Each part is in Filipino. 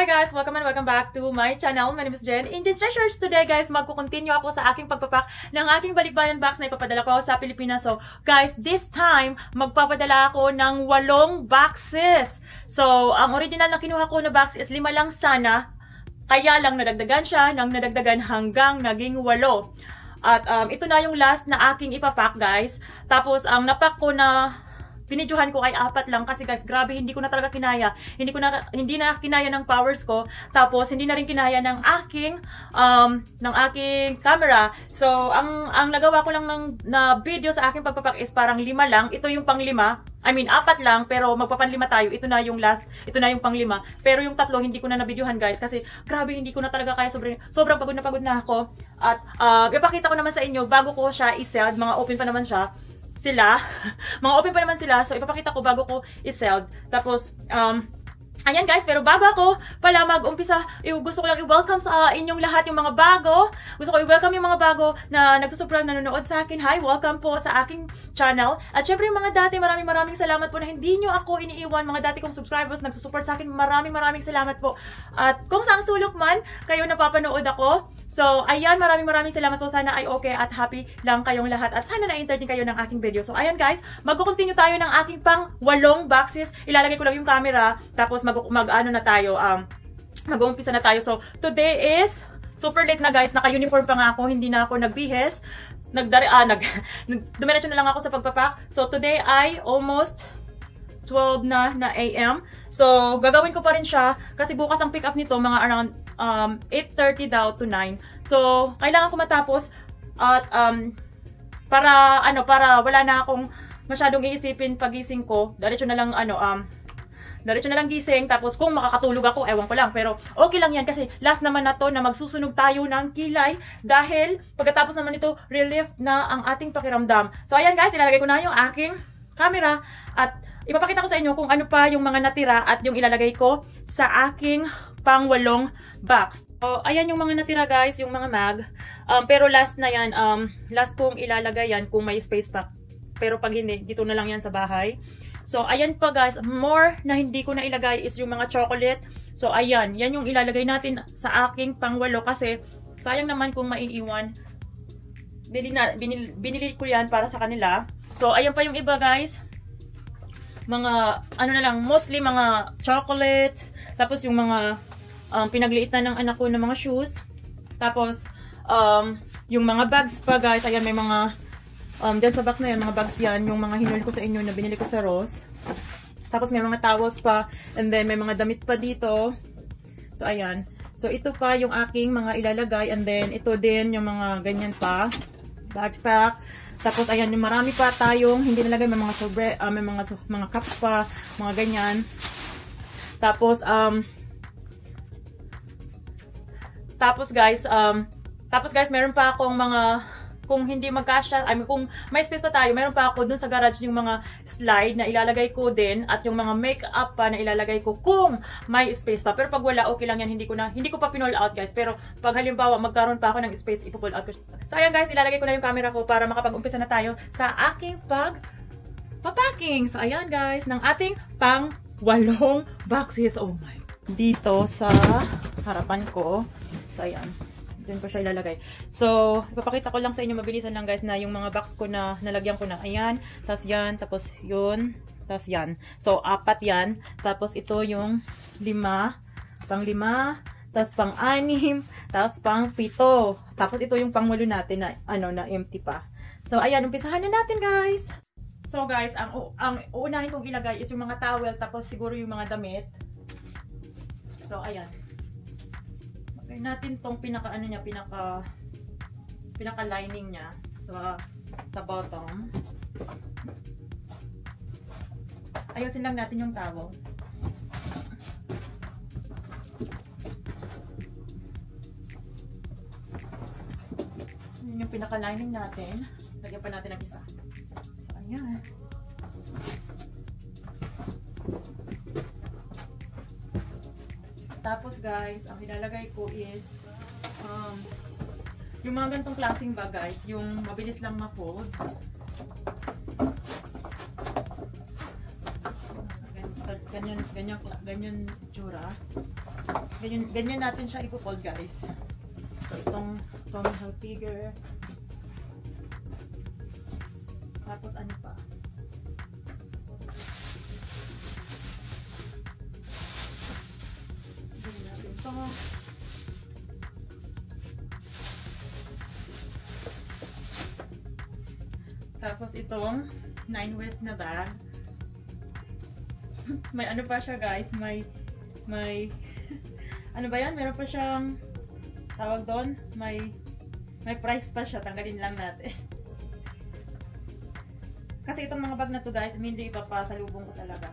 Hi guys! Welcome and welcome back to my channel. My name is Jen. In Jen's Treasures today guys, magkukontinue ako sa aking pagpapak ng aking balikbayan box na ipapadala ko sa Pilipinas. So guys, this time, magpapadala ako ng 8 boxes. So, ang original na kinuha ko na box is 5 lang sana. Kaya lang nadagdagan siya ng nadagdagan hanggang naging 8. At ito na yung last na aking ipapak guys. Tapos ang napak ko na pinidyohan ko ay 4 lang kasi guys, grabe, hindi ko na talaga kinaya. Hindi na kinaya ng powers ko. Tapos hindi na rin kinaya ng aking camera. So, ang nagawa ko lang na video sa aking pagpapak is parang 5 lang. Ito yung pang 5. I mean, 4 lang, pero magpapan 5 tayo. Ito na yung last, ito na yung pang 5. Pero yung 3, hindi ko na nabidyohan guys. Kasi, grabe, hindi ko na talaga kaya. Sobrang pagod na ako. At, ipakita ko naman sa inyo, bago ko siya i-sell, mga open pa naman siya, mga open pa naman sila. So, ipapakita ko bago ko i-sell. Tapos, ayan guys, pero bago ako pala mag-umpisa, gusto ko lang i-welcome sa inyong lahat yung mga bago. Gusto ko i-welcome yung mga bago na nagsusubscribe, nanonood sa akin. Hi, welcome po sa aking channel. At syempre yung mga dati, maraming salamat po na hindi nyo ako iniiwan. Mga dati kong subscribers nagsusupport sa akin. Maraming salamat po. At kung saang sulok man kayo napapanood ako. So, ayan, maraming salamat po. Sana ay okay at happy lang kayong lahat. At sana na-entertain kayo ng aking video. So, ayan guys, mag-continue tayo ng aking pang 8 boxes. Ilalagay ko lang yung camera. Tapos, mag-uumpisa na tayo. So, today is super late na guys. Naka-uniform pa nga ako. Hindi na ako nagbihis. Dumiretso na lang ako sa pagpapak. So, today ay almost 12 na AM. So, gagawin ko pa rin siya. Kasi bukas ang pick up nito, mga around 8:30 daw to 9. So, kailangan ko matapos. At, para wala na akong masyadong iisipin pagising ko. Diretso na lang gising, tapos kung makakatulog ako, ewan ko lang. Pero okay lang yan kasi last naman na to na magsusunog tayo ng kilay dahil pagkatapos naman ito, relief na ang ating pakiramdam. So ayan guys, ilalagay ko na yung aking camera at ipapakita ko sa inyo kung ano pa yung mga natira at yung ilalagay ko sa aking pang 8 box. So ayan yung mga natira guys, yung mga mag. Pero last na yan, last kong ilalagay yan kung may space pa. Pero pag hindi, dito na lang yan sa bahay. So, ayan pa guys, more na hindi ko na ilagay is yung mga chocolate. So, ayan, yan yung ilalagay natin sa aking pang 8 kasi sayang naman kung maiiwan. Binili ko yan para sa kanila. So, ayan pa yung iba guys. Mga, mostly mga chocolate. Tapos yung mga pinagliitan ng anak ko ng mga shoes. Tapos, yung mga bags pa guys, ayan may mga dyan sa box na yan, mga bags yan, yung mga hinuli ko sa inyo na binili ko sa Ross. Tapos may mga towels pa, and then may mga damit pa dito. So, ayan. So, ito pa yung aking mga ilalagay, and then ito din yung mga ganyan pa. Backpack. Tapos, ayan, yung marami pa tayong hindi nalagay, may mga may mga cups pa, mga ganyan. Tapos guys, meron pa akong mga, kung hindi magkasya, kung may space pa tayo, meron pa ako dun sa garage yung mga slide na ilalagay ko din at yung mga makeup pa na ilalagay ko kung may space pa. Pero pag wala, okay lang yan, hindi ko pa pinol out guys. Pero pag halimbawa magkaroon pa ako ng space, ipo-pull out ko. So ayan guys, ilalagay ko na yung camera ko para makapag-umpisa na tayo sa aking pag-packing. So ayan guys, ng ating pang 8 boxes. Oh my. Dito sa harapan ko. So ayan. Diyan ko siya ilalagay. So, ipapakita ko lang sa inyo, mabilisan lang guys, na yung mga box ko na nalagyan ko na. Ayan, tapos yan, tapos yun, tapos yan. So, 4 yan. Tapos ito yung 5, pang 5, tapos pang 6, tapos pang 7. Tapos ito yung pang 8 natin na, na empty pa. So, ayan, umpisahan na natin guys. So guys, ang uunahin kong ilagay is yung mga towel, tapos siguro yung mga damit. So, ayan. Natin tong pinaka lining niya sa bottom. Ayusin lang natin yung towel. Yun yung pinaka lining natin. Lagyan pa natin ang isa. So, ayan. Tapos guys, ang ilalagay ko is yung mga ganitong klaseng bag guys, yung mabilis lang ma-fold. Ganyan Ganyan itsura. Ganyan natin siya ipo-fold, guys. So, itong Tommy Hilfiger. Tapos, ano pa? Ganyan natin ito. Tapos, itong 9 West na bag. May ano pa siya, guys. May ano ba yan? Meron pa siyang tawag doon. May price pa siya. Tanggalin lang natin. Kasi itong mga bag na to, guys, hindi ipapasalubong ko talaga.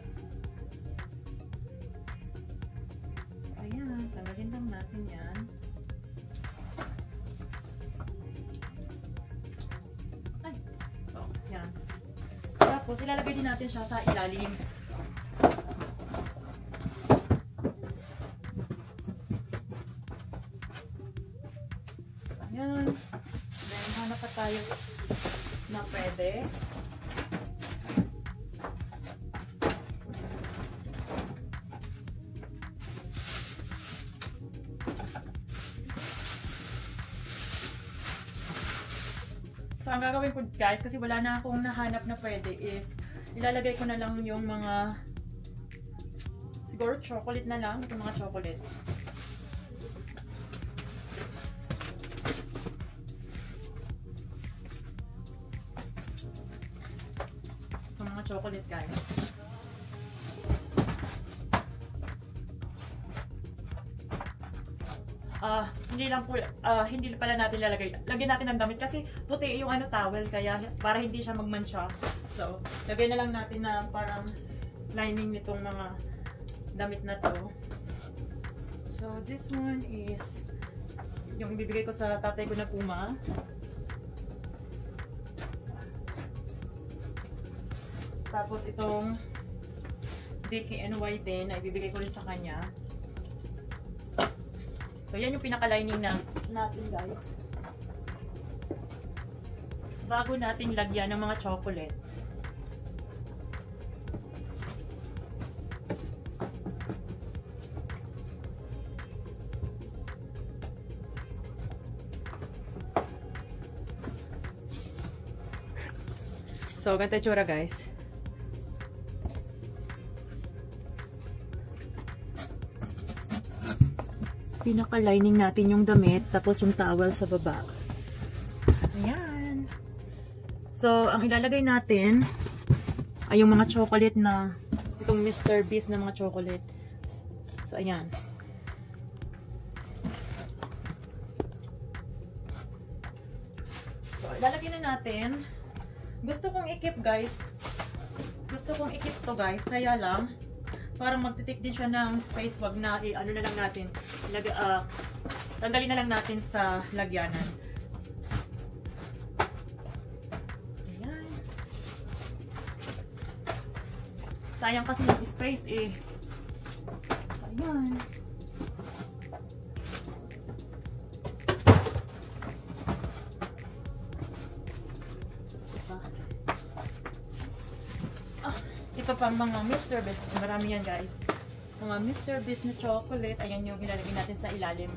So, ayan. Tanggalin lang natin yan. Ay. So, yan. Tapos, ilalagay din natin siya sa ilalim. Ayan. Then, hanap pa tayo na pwede. So, ang gagawin ko, guys, kasi wala na akong nahanap na pwede is ilalagay ko na lang yung mga siguro chocolate na lang. Itong mga chocolate. Chocolate, guys. Hindi pala natin lalagay. Lagyan natin ng damit kasi puti yung towel kaya para hindi siya magmansya. So, lagyan na lang natin na parang lining nitong mga damit na to. So, this one is yung bibigay ko sa tatay ko na Puma. Tapos itong DKNY din na ibibigay ko rin sa kanya. So yan yung pinaka-lining natin, guys. Bago natin lagyan ng mga chocolate. So ganito yung tsura, guys. Pinaka-lining natin yung damit, tapos yung towel sa baba. Ayan. So, ang ilalagay natin ay yung mga chocolate na, itong Mr. Beast na mga chocolate. So, ayan. So, ilalagay na natin. Gusto kong i-keep, guys. Gusto kong i-keep to, guys. Kaya lang, parang magtitik din siya ng space. Wag na, ano na lang natin. Tanggalin na lang natin sa lagyanan. Ayan. Sayang kasi yung space eh. Ayan. Ito pa mga Mr. Beast. Marami yan, guys. Mga Mr. Beast na chocolate. Ayan yung ilalagay natin sa ilalim.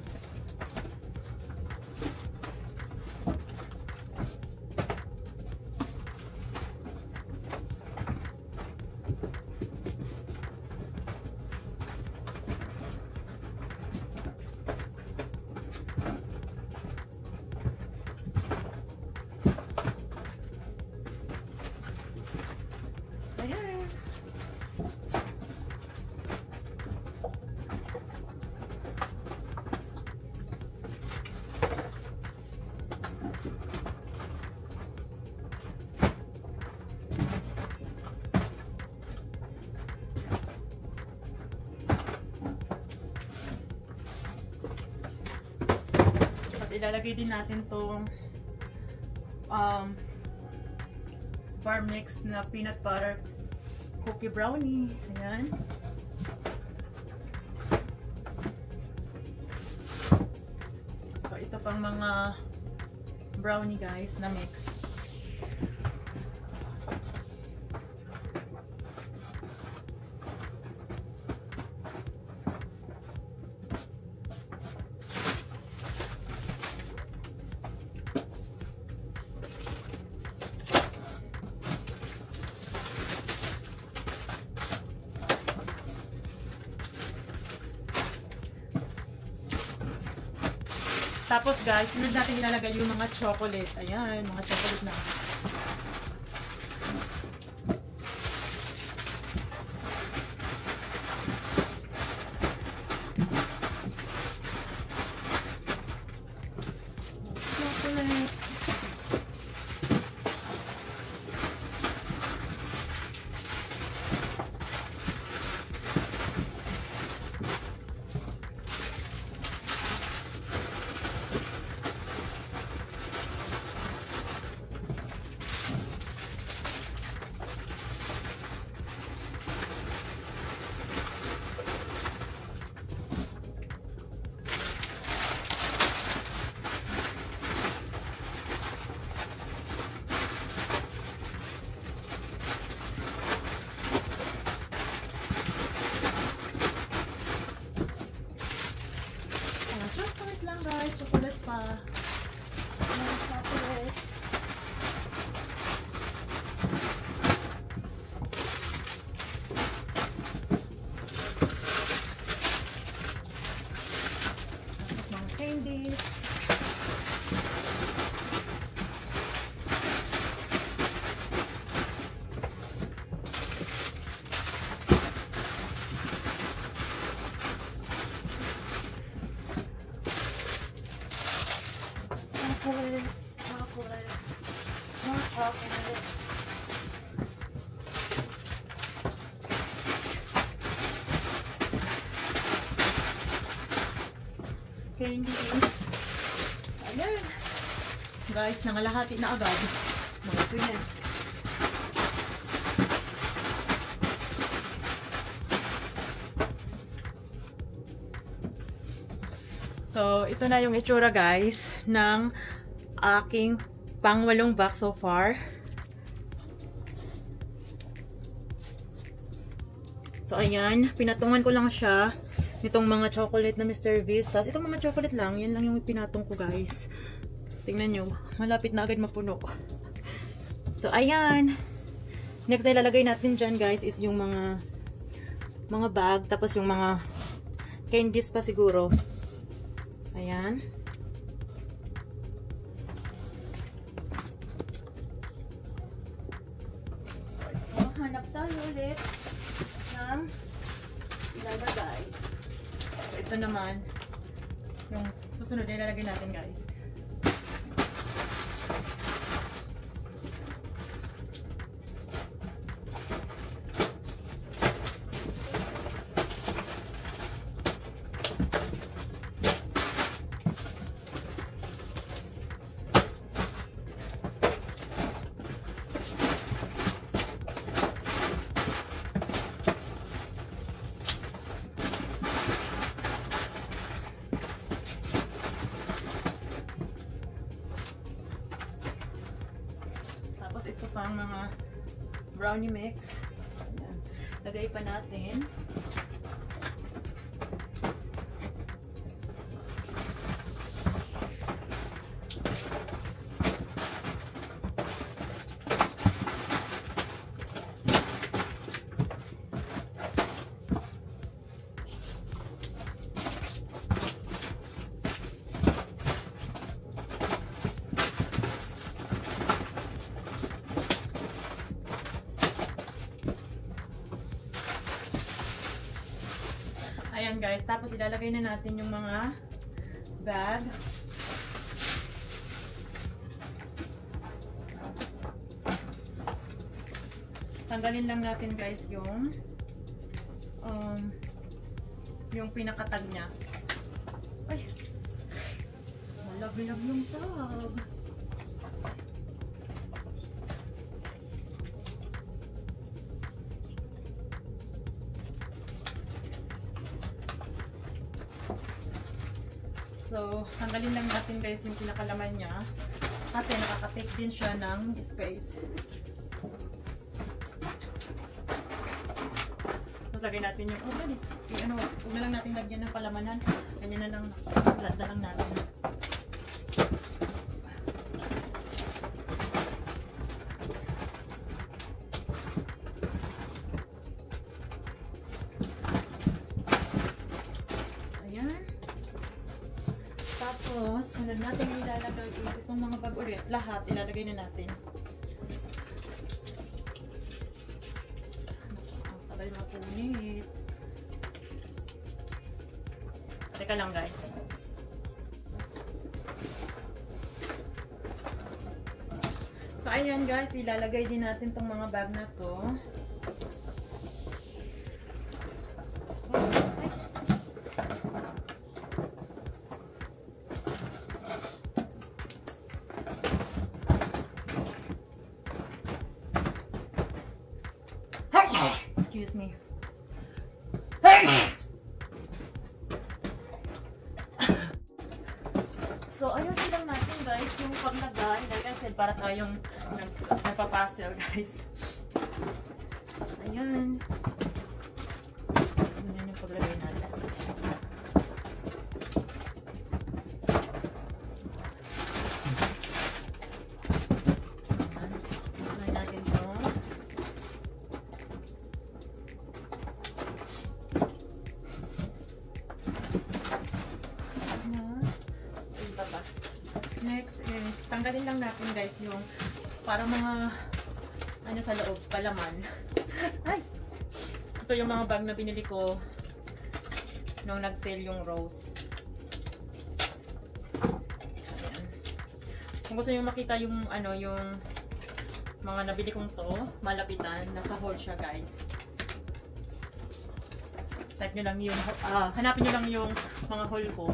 Ilalagay din natin tong bar mix na peanut butter cookie brownie. Ayan. So, ito pang mga brownie, guys, na mix. Tapos guys, sunod natin ilalagay yung mga chocolate. Ayan, mga chocolate na. Chocolate. Chocolate lang guys, chocolate pa. Chocolate. Tapos mga candy. Chocolate, chocolate, more chocolate. Candies. Ayan. Guys, nangalahati na agad. Mga goodness. So, ito na yung itsura guys ng aking pang-walong box so far. So, ayan. Pinatungan ko lang siya nitong mga chocolate na Mr. Vistas. Itong mga chocolate lang. Yan lang yung pinatong ko guys. Tingnan nyo. Malapit na agad mapuno. So, ayan. Next na ilalagay natin dyan guys is yung mga bag. Tapos yung mga candies pa siguro. Ayan. So, hanap tayo ulit ng ilalagay. So, ito naman yung susunod na ilalagay natin guys. Ito pang mga brownie mix. Ayan. Lagay pa natin. Ayan guys, tapos ilalagay na natin yung mga bag. Tanggalin lang natin guys yung pinakatag niya. Ay! Malaglag yung tag. So, tanggalin lang natin guys yung pinakalaman niya kasi nakaka-take din siya ng space. So, lagay natin yung huwag na lang natin lagyan ng palamanan. Ganyan na lang, flat na lang natin. Tapos, sunod natin ilalagay itong mga bag ulit. Lahat, ilalagay na natin. Ang tagal mapunit. Teka lang guys. So, ayan guys, ilalagay din natin tong mga bag na to. Excuse me. So, ayun lang natin guys, yung paglagay. Like I said, para tayong nagpapassel guys. Ayan. Ayan yung paglagay natin. Lagay natin ito. Next is, tanggalin lang natin guys yung parang mga ano sa loob, palaman. Ay! Ito yung mga bag na binili ko nung nag-sale yung Rose. Ayan. Kung gusto nyo makita yung ano, yung mga nabili kong to, malapitan, nasa haul siya guys. Type nyo lang yung, hanapin nyo lang yung mga haul ko.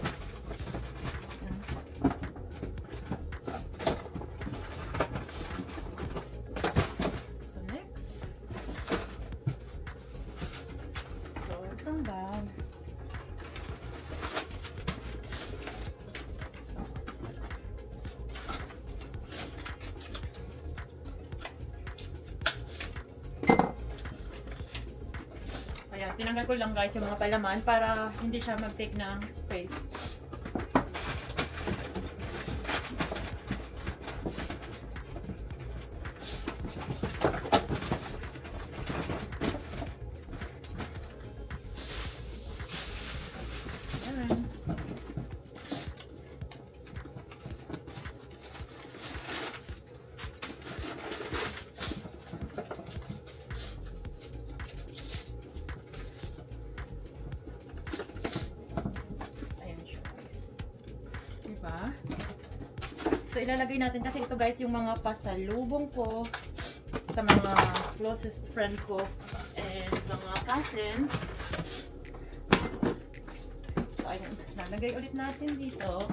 Ayan, tinanggal ko lang guys yung mga palaman para hindi siya mag-take ng space. Ayan. So, ilalagay natin kasi ito guys yung mga pasalubong ko sa mga closest friend ko and mga cousins. So, ayun. Lalagay ulit natin dito.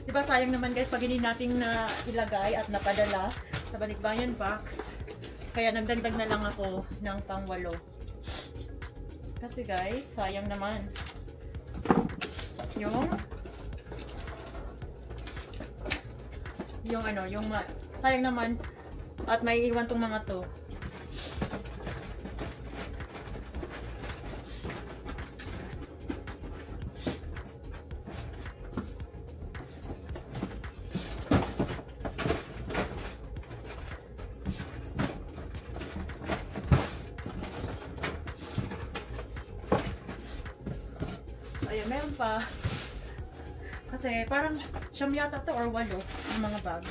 Diba sayang naman guys pag hindi natin na ilagay at napadala sa balikbayan box. Kaya nagdagdag na lang ako ng pang-8. Kasi guys, sayang naman. Yung ano, yung sayang naman at may iwan tong mga to. Ayan, meron pa. Kasi parang siyam yata to or 8 ang mga bag.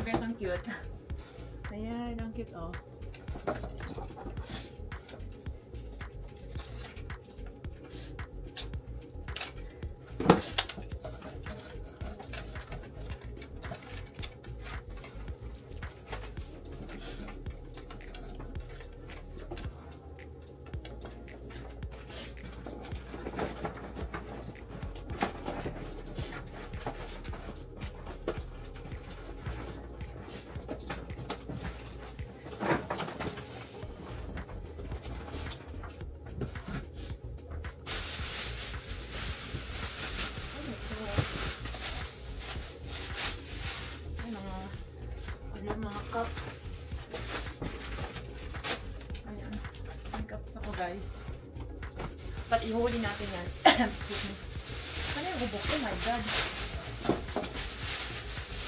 Guys, ang cute. Ayan, ang cute oh. Ayan. Hangkaps ako guys. Dapat ihuli natin yan. Ano yung ubok? Oh my god.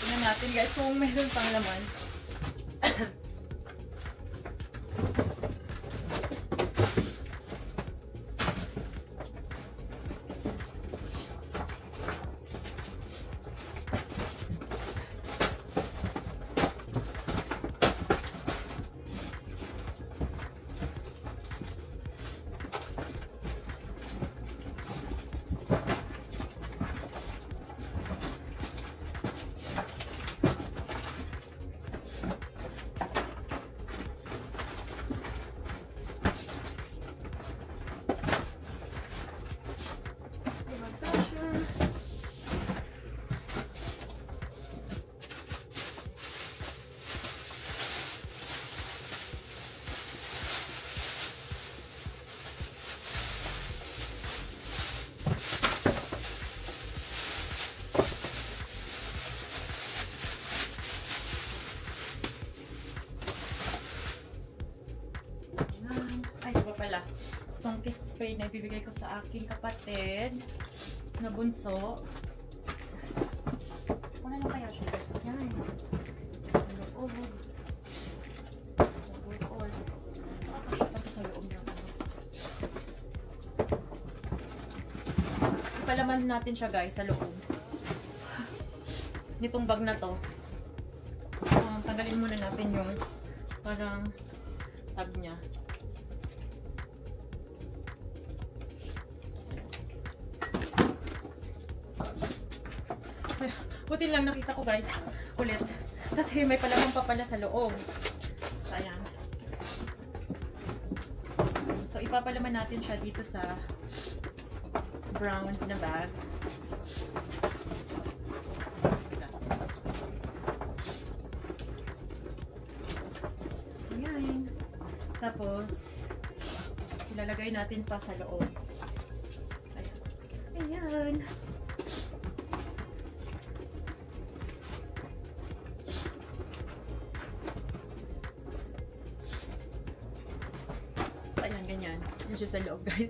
Tingnan natin guys kung meron pang laman. Itong kit spray na ibibigay ko sa aking kapatid na bunso. Ano lang kaya siya? Yan. Loob. All. Tapos sa loob niya. Ipalaman natin siya guys sa loob. Nitong bag na to. Tanggalin muna natin yung parang tab niya. Buti lang nakita ko guys ulit kasi may palaman pa pala sa loob. So ayan. So ipapalaman natin siya dito sa brown na bag. Ayan. Tapos ilalagay natin pa sa loob. Ayan. Ayan. Ganyan. Yan siya sa loob, guys.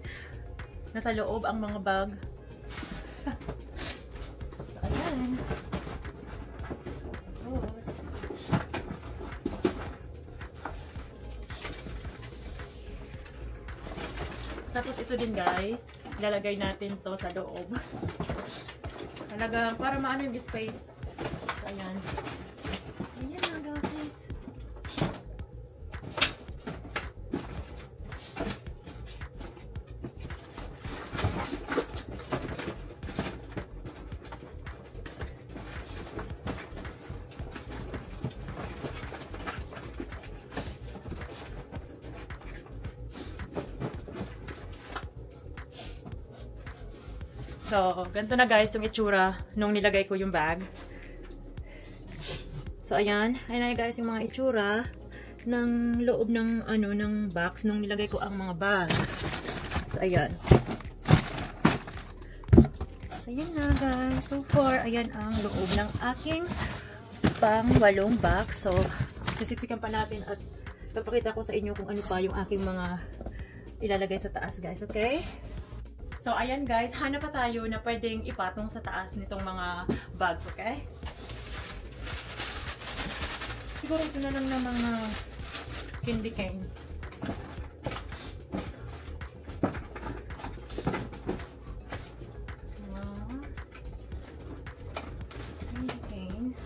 Nasa loob ang mga bag. So, ayan. Tapos ito din, guys. Ilalagay natin to sa loob. Talagang para maano yung space. So, ayan. Ayan na, guys. So, ganito na guys yung itsura nung nilagay ko yung bag. So, ayan. Ayan na guys yung mga itsura ng loob ng, ng box nung nilagay ko ang mga bags. So, ayan. Ayan na guys. So far, ayan ang loob ng aking pang-walong box. So, sisiksikan pa natin at papakita ko sa inyo kung ano pa yung aking mga ilalagay sa taas guys. Okay? So, ayan guys, hanap pa tayo na pwedeng ipatong sa taas nitong mga bags, okay? Siguro ito na lang ng mga candy cane. Candy cane.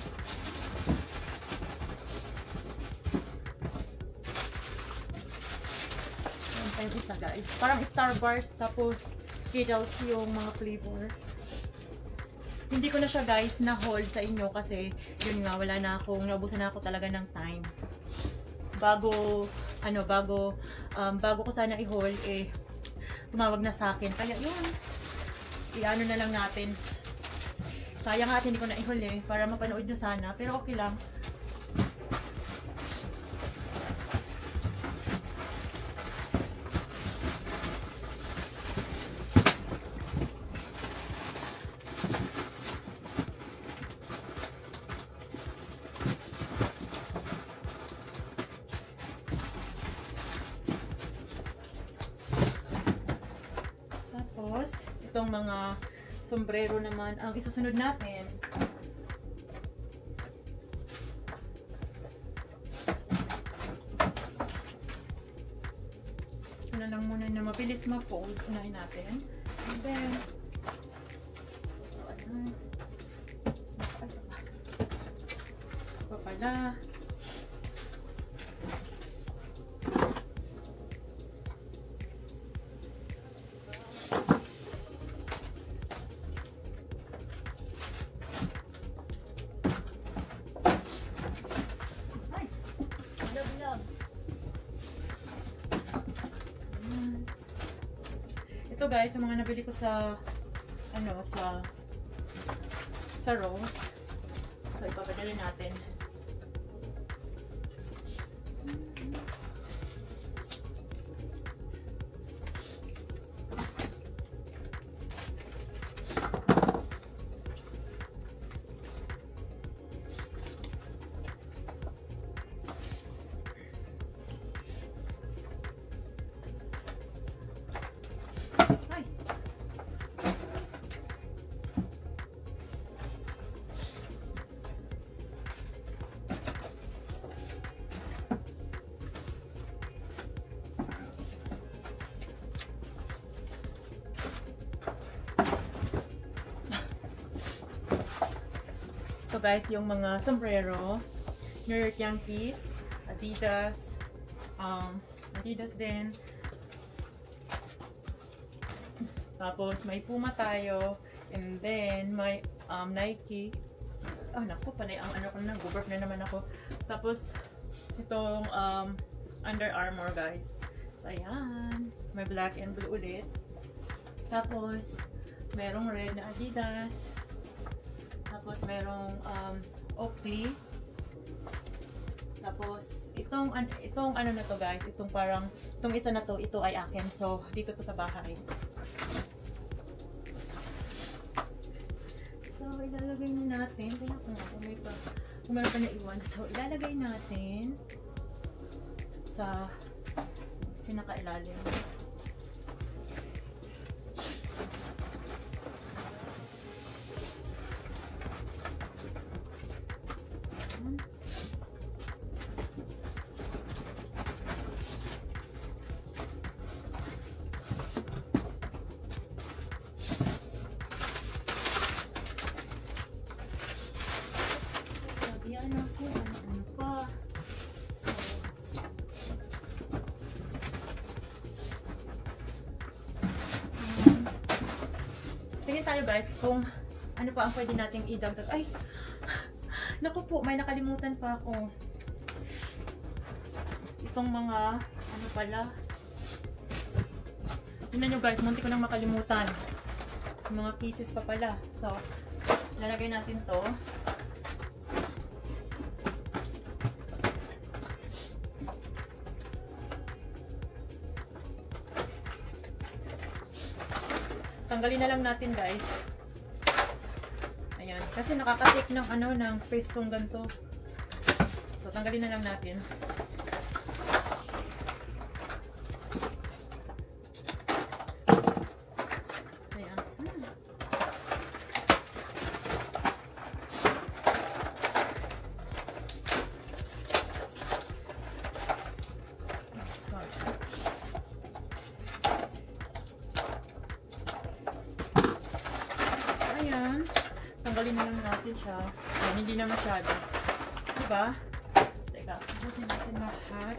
Ayan tayo isa guys. Parang Starburst tapos Skittles yung mga flavor. Hindi ko na siya guys na-hold sa inyo kasi yun nga, wala na akong, naubusan na ako talaga ng time. Bago ko sana i-hold, tumawag na sa akin. Kaya yun, i-ano na lang natin. Sayang nga hindi ko na i-hold para mapanood nyo sana. Pero okay lang. itong mga sombrero naman ang isusunod natin. Ito na lang muna na mabilis ma-fold. Unahin natin. And then, pala. Ito guys, yung mga nabili ko sa sa Rose. So ipapadali natin. So guys, yung mga sombrero, New York Yankees, Adidas, Adidas din. Tapos may Puma tayo, and then may Nike. Oh naku, panay ang ano ko na, go-burp na naman ako. Tapos itong Under Armour guys. So ayan, may black and blue ulit. Tapos merong red na Adidas. Tapos merong Oakley. Tapos itong ano na to guys, itong parang itong isa na to, ito ay akin. So dito to sa bahay. So ilalagay na natin. Kaya kung meron pa na iwan. So ilalagay natin sa pinakailalim. Yan ako, ano pa. So, tingin tayo guys kung ano pa ang pwede nating idagdag. Ay! Naku po, may nakalimutan pa ako. Itong mga, ano pala. Tingnan nyo guys, munti ko nang makalimutan. Mga pieces pa pala. So, lalagay natin to. Tanggalin na lang natin guys. Ayan. Kasi nakaka-take ng ano, ng space tong ganito. So, tanggalin na lang natin. Ayan. Ayan. Tanggalin na lang natin siya. Ayan, hindi na masyado. Diba? Teka, butin natin lahat.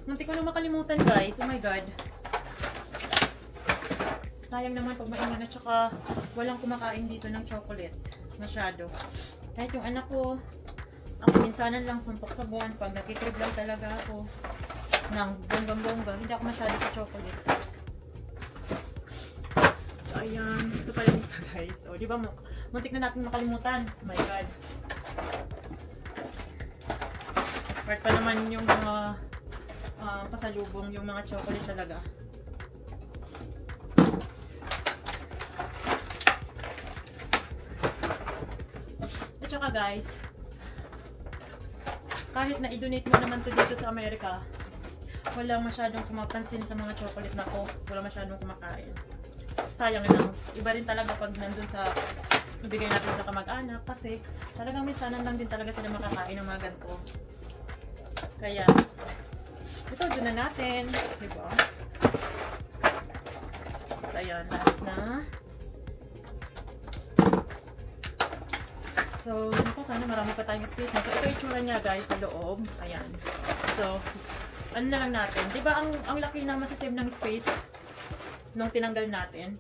Munti ko na makalimutan guys. Oh my god. Sayang naman pag maingon at saka walang kumakain dito ng chocolate. Masyado. Kahit yung anak ko, ako minsanan lang suntok sa buwan pag nakikrib lang talaga ako ng bonggang-bongga. Hindi ako masyado sa chocolate. So, ayan. Ito pala isa guys. O, diba muntik na natin makalimutan. Oh my god. Part pa naman yung mga pasalubong, yung mga chocolate talaga. At saka guys, kahit na i-donate mo naman to dito sa Amerika, walang masyadong kumapansin sa mga chocolate na ko. Wala masyadong kumakain. Sayang lang. Iba rin talaga pag nandun sa ibigay natin sa kamag-anak kasi talagang minsanan lang din talaga sila makakain ng mga ganito. Kaya, ito doon na natin. Diba? So, ayan. Last na. So, naku, sana marami pa tayong space na. So, ito itsura niya guys sa loob. Ayan. So, ano na lang natin. Diba ang laki na masasave ng space nung tinanggal natin?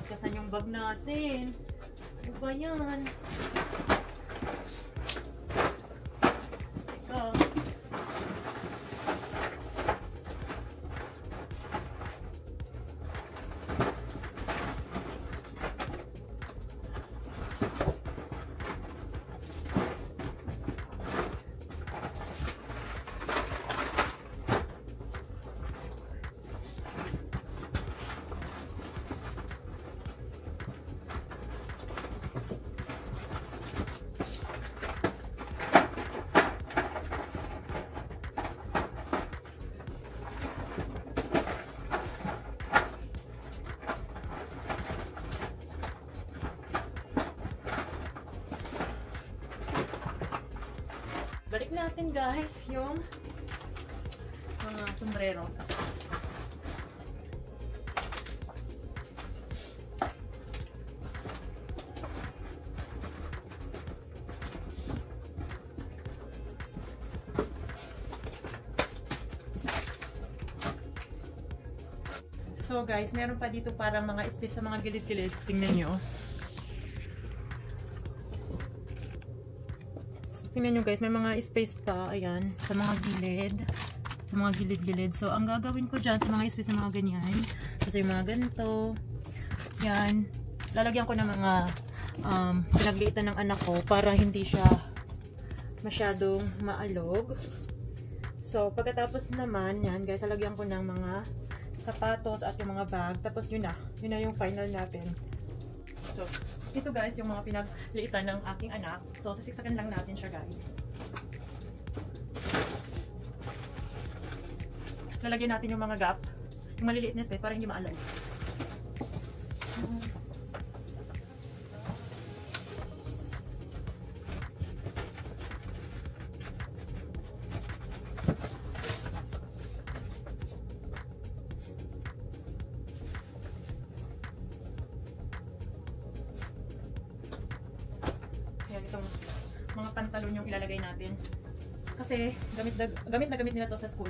Kasan yung bag natin. Ano ba yan? Teka. Balik natin guys yung mga sombrero. So guys, meron pa dito parang mga space sa mga gilid-gilid. Tingnan nyo. Tingnan nyo guys, may mga space pa, ayan, sa mga gilid. Sa mga gilid-gilid. So, ang gagawin ko dyan sa mga space na mga ganyan, kasi yung mga ganito, yan, lalagyan ko ng mga pinagliitan ng anak ko para hindi siya masyadong maalog. So, pagkatapos naman, yan guys, lalagyan ko ng mga sapatos at yung mga bag. Tapos yun na yung final natin. So, ito guys, yung mga pinagliitan ng aking anak. So, sasiksakan lang natin siya guys. Lalagyan natin yung mga gap, yung maliliit na space para hindi maalog. Itong mga pantalon yung ilalagay natin kasi gamit na gamit nila to sa school.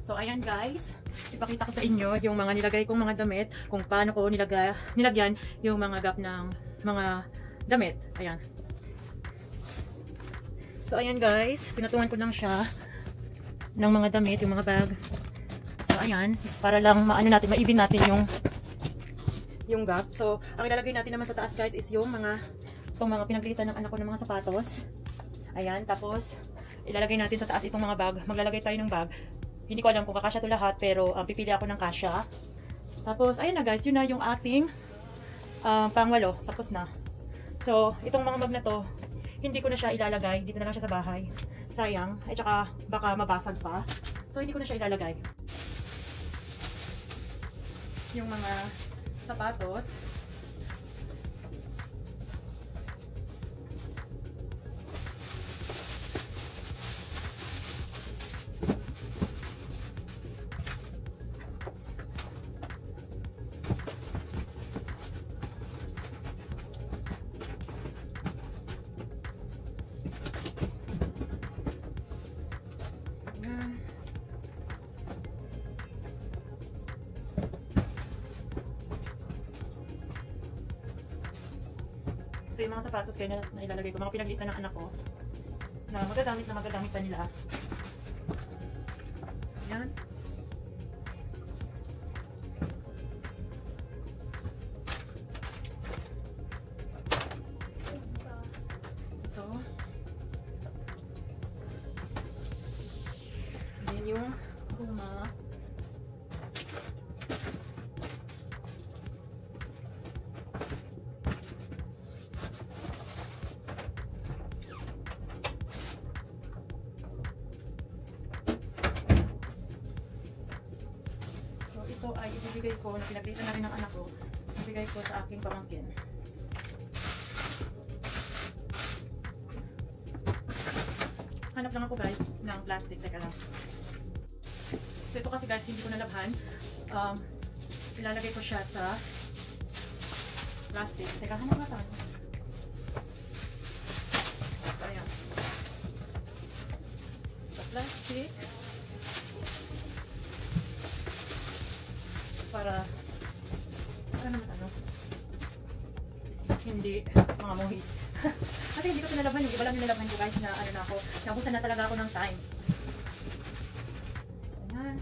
So, ayan guys. Ipakita ko sa inyo yung mga nilagay kong mga damit. Kung paano ko nilagyan yung mga gap ng mga damit. Ayan. So, ayan guys. Pinatungan ko lang siya ng mga damit, yung mga bag. So, ayan. Para lang maano natin, maibin natin yung gap. So, ang ilalagay natin naman sa taas guys is yung itong mga pinaglitan ng anak ko ng mga sapatos. Ayan. Tapos, ilalagay natin sa taas itong mga bag. Maglalagay tayo ng bag. Hindi ko alam kung kakasya to lahat, pero pipili ako ng kasya. Tapos, ayun na guys. Yun na yung ating pangwalo. Tapos na. So, itong mga bag na to, hindi ko na siya ilalagay. Dito na lang siya sa bahay. Sayang. At saka, baka mabasag pa. So, hindi ko na siya ilalagay. Yung mga sapatos. Ito yung mga sapatos kayo na ilalagay ko, mga pinaglitan ng anak ko na magagamit pa nila. Ayan. Ito. Ayan yung guma. Ito ay ibibigay ko, na pinaglitan na rin ng anak ko, ibibigay ko sa aking pamangkin. Hanap lang ako guys ng plastic, teka lang. So ito kasi guys, hindi ko nalabhan. Ilalagay ko siya sa plastic. Teka, hanap na tayo. So ayan. Sa plastic. Para naman hindi mga muhi. Kasi hindi ko pinalaban, yung iba lang nilalaban ko guys na na ako, nabusan na talaga ako ng time. Ayan.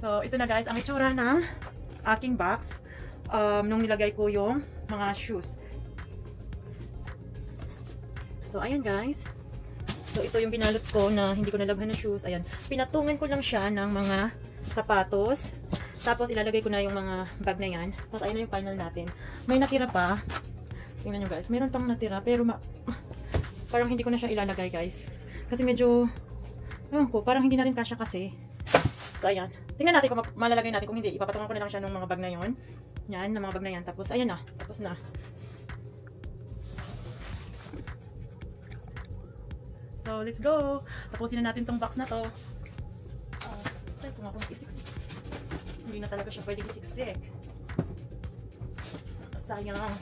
So, ito na guys, ang itsura ng aking box nung nilagay ko yung mga shoes. So, ayan guys. So, ito yung binalot ko na hindi ko nalabhan na shoes. Ayan. Pinatungan ko lang siya ng mga sapatos. Tapos, ilalagay ko na yung mga bag na yan. Tapos, ayan na yung final natin. May natira pa. Tingnan nyo guys. Meron pang natira. Pero, parang hindi ko na siya ilalagay guys. Kasi medyo, parang hindi na rin kasya kasi. So, ayan. Tingnan natin kung malalagay natin. Kung hindi, ipapatungan ko na lang siya ng mga bag na yon. Yan, ng mga bag na yan. Tapos, ayan na. Tapos na. So, let's go. Tapusin na natin tong box na to. Try ko nga kung isiksik. Hindi na talaga siya pwede isiksik. Sayang.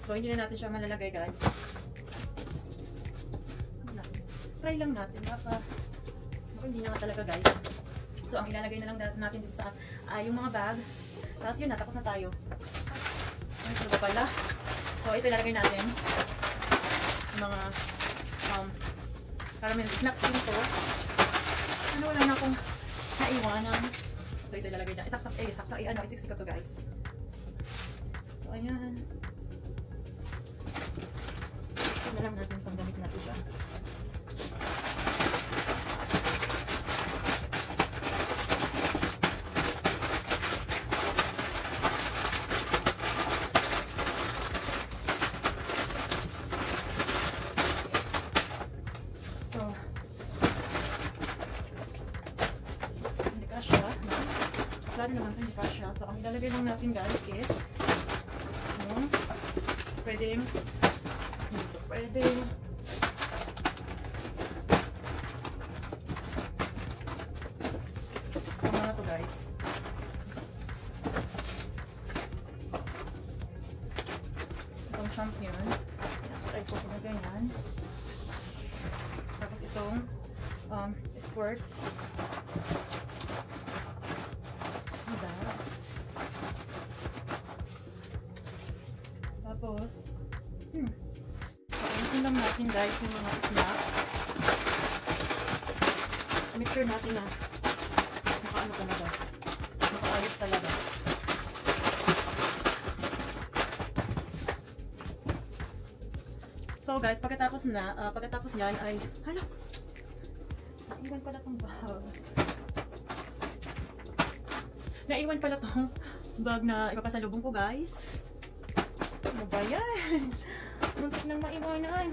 So, hindi na natin siya malalagay guys. Try lang natin. Baka hindi na nga talaga guys. So, ang ilalagay na lang natin dito sa yung mga bag. Tapos yun na, tapos na tayo. Ay, so ba pala? So, ito ilalagay natin. Yung mga caramel snacks din to. Ano, wala na akong naiwanan. So, ito ilalagay na. Isiksik ko to guys. So, ayan. Ito na lang natin pang gamit natin siya. So, ilalagay lang natin guys is pwedeng dito, pwedeng mga to guys. Itong champion, try ko na ganyan. Tapos itong squirts. Diba? Tapos ayusin lang natin guys yung mga snacks. Make sure natin na nakaano talaga, nakaayos talaga. So guys, pagkatapos nyan ay hala, naiwan pala tong bag. Naiwan pala tong bag na ipapasalubong ko guys. Ano ba yan? Muntik nang maiwanan.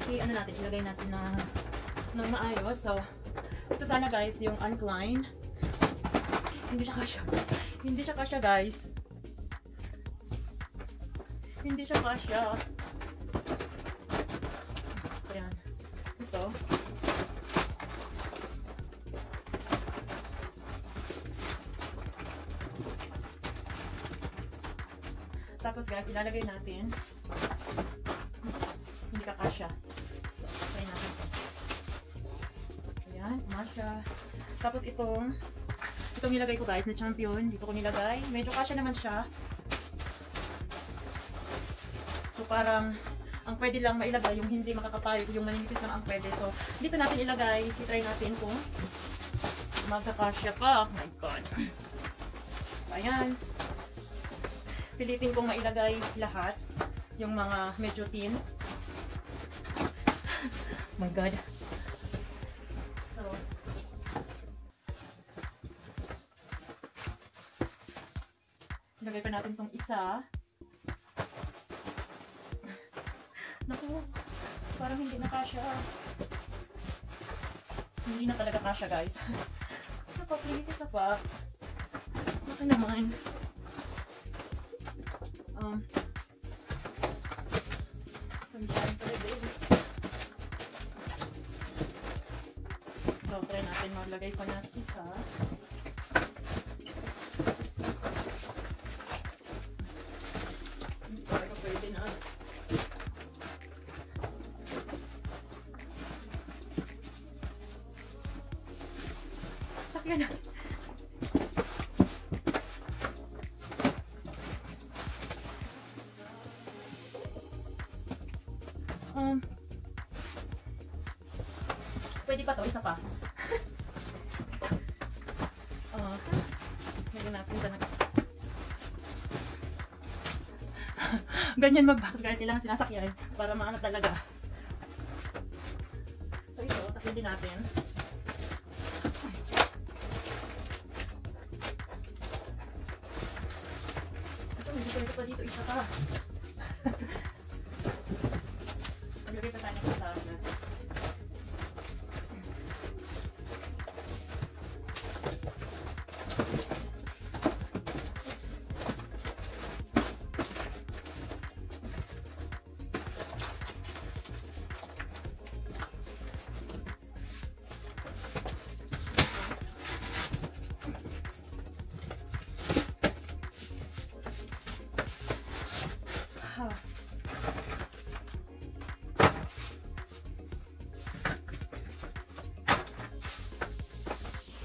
Okay, ano natin, ilagay natin na maayos. So, ito sana guys, yung uncline. Hindi siya kasya. Hindi siya kasya guys. Hindi siya kasya. Ayan. Ito. Tapos guys, ilalagay natin. Hindi ka kasya. So, try natin. Ayan, kasya. Tapos itong nilagay ko guys na champion. Dito ko nilagay. Medyo kasya naman siya. So parang ang pwede lang mailagay yung hindi makakapal, yung maninipis lang ang pwede. So dito natin ilagay. I-try natin kung magkakasya pa. Oh my god. Ayan. Pilitin kong mailagay lahat. Yung mga medyo thin. Oh my god. So, ilagay pa natin tong isa. Naku, parang hindi na kasya. Hindi na talaga kasya guys. Isa pa, please, isa pa. Baka naman. Samshan pala baby. So, try natin maglagay pa ng isa. Parang pwede na. Sakyan na. Pwede pa to, isa pa. Lagyan natin sa ganyan mag-box guys, kailangan sinasakyan para maano talaga. So ito, sakyan din natin. Ito, hindi pwede pa dito, isa pa. Maglagay pa tayo ng isa.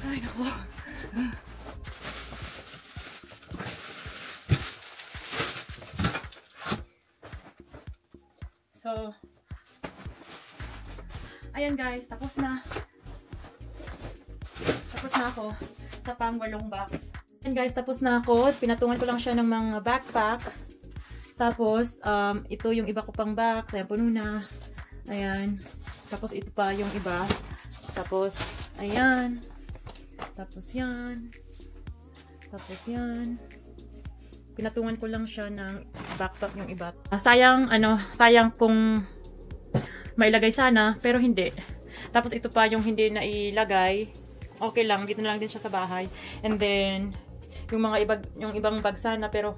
Ay, naku. So, ayan guys, tapos na. Tapos na ako sa pang-walong box. Ayan guys, tapos na ako. Pinatungan ko lang siya ng mga backpack. Tapos, ito yung iba ko pang box. Ayan, puno na. Ayan. Tapos, ito pa yung iba. Tapos, ayan. Tapos yan. Tapos yan. Pinatungan ko lang siya ng backpack yung iba. Sayang kung mailagay sana, pero hindi. Tapos ito pa yung hindi na ilagay. Okay lang, dito na lang din siya sa bahay. And then, yung ibang bag sana, pero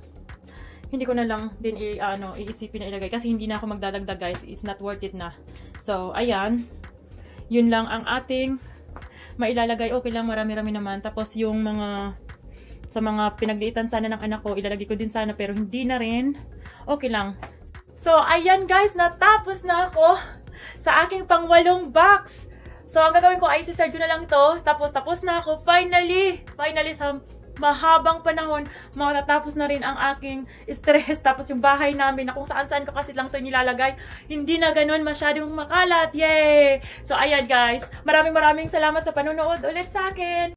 hindi ko na lang din iisipin na ilagay. Kasi hindi na ako magdadagdag guys. It's not worth it na. So, ayan. Yun lang ang ating mailalagay. Okay lang, marami-rami naman. Tapos yung sa mga pinagliitan sana ng anak ko, ilalagay ko din sana, pero hindi na rin. Okay lang. So, ayan guys, natapos na ako sa aking pang-8 box. So, ang gagawin ko ay isi-sell ko na lang to. Tapos na ako. Finally, sa mahabang panahon, matatapos na rin ang aking stress. Tapos yung bahay namin, na kung saan-saan ko kasi lang ito nilalagay, hindi na ganun masyadong makalat. Yay! So, ayan guys. Maraming salamat sa panonood ulit sa akin.